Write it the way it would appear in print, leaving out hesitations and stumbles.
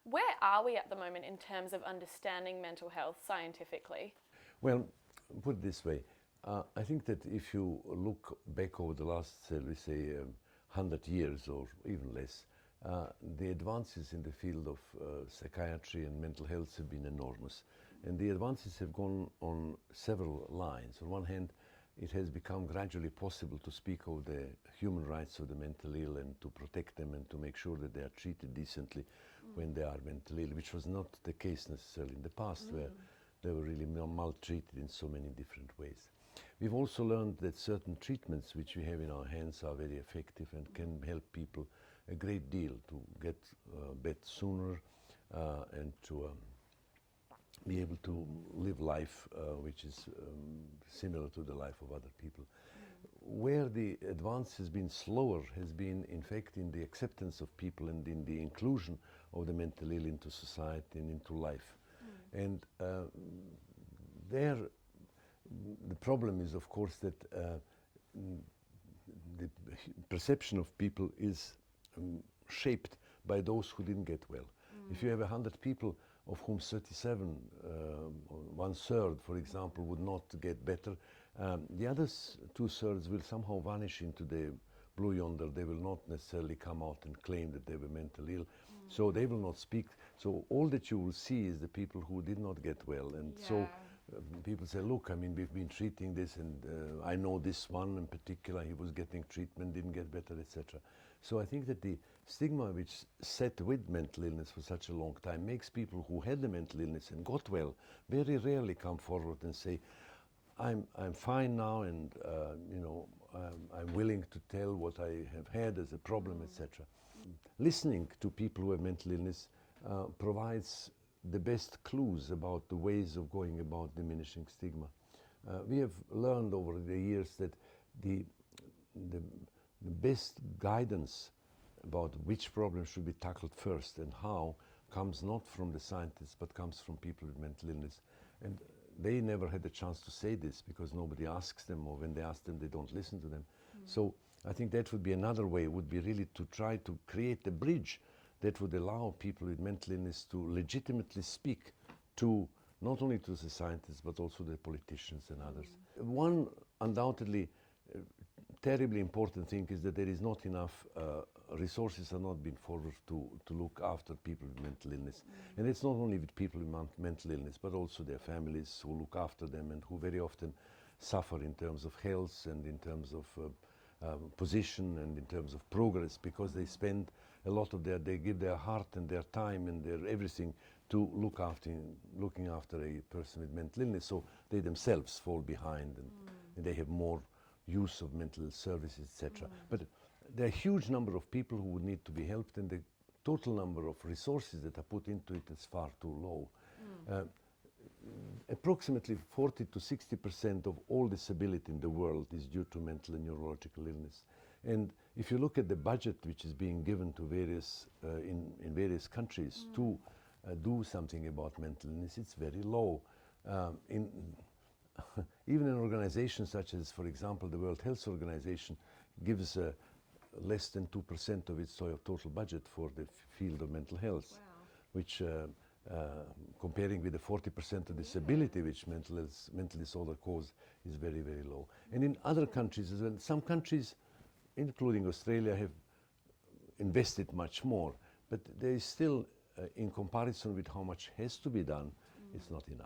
Where are we at the moment in terms of understanding mental health scientifically? Well, put it this way. I think that if you look back over the last, let's say, 100 years or even less, the advances in the field of psychiatry and mental health have been enormous. And the advances have gone on several lines. On one hand, it has become gradually possible to speak of the human rights of the mentally ill and to protect them and to make sure that they are treated decently when they are mentally ill, which was not the case necessarily in the past, where they were really maltreated in so many different ways. We've also learned that certain treatments which we have in our hands are very effective and can help people a great deal to get better sooner and to be able to live life which is similar to the life of other people. Where the advance has been slower has been, in fact, in the acceptance of people and in the inclusion of the mentally ill into society and into life. And there, the problem is, of course, that the perception of people is shaped by those who didn't get well. If you have 100 people, of whom 37, one third, for example, would not get better, the other two thirds will somehow vanish into the blue yonder. They will not necessarily come out and claim that they were mentally ill. So they will not speak. So all that you will see is the people who did not get well. And so people say, look, I mean, we've been treating this, and I know this one in particular, he was getting treatment, didn't get better, etc. So I think that the stigma which sat with mental illness for such a long time makes people who had the mental illness and got well very rarely come forward and say, I'm fine now, and you know, I'm willing to tell what I have had as a problem, etc. Listening to people who have mental illness provides the best clues about the ways of going about diminishing stigma. We have learned over the years that the best guidance about which problem should be tackled first and how comes not from the scientists but comes from people with mental illness. And they never had a chance to say this because nobody asks them, or when they ask them, they don't listen to them. So I think that would be another way, would be really to try to create a bridge that would allow people with mental illness to legitimately speak to, not only to the scientists, but also the politicians and others. One undoubtedly terribly important thing is that there is not enough resources are not being forward to look after people with mental illness. And it's not only with people with mental illness, but also their families who look after them and who very often suffer in terms of health and in terms of position and in terms of progress, because they spend a lot of they give their heart and their time and their everything to looking after a person with mental illness. So they themselves fall behind, and they have more use of mental services, etc. But there are a huge number of people who would need to be helped, and the total number of resources that are put into it is far too low. Approximately 40 to 60% of all disability in the world is due to mental and neurological illness. And if you look at the budget which is being given to various, in various countries to do something about mental illness, it's very low. Even an organization such as, for example, the World Health Organization gives less than 2% of its total budget for the field of mental health, which comparing with the 40% of disability which mental disorder cause is very, very low. And in other countries as well, some countries, including Australia, have invested much more, but there is still, in comparison with how much has to be done, it's not enough.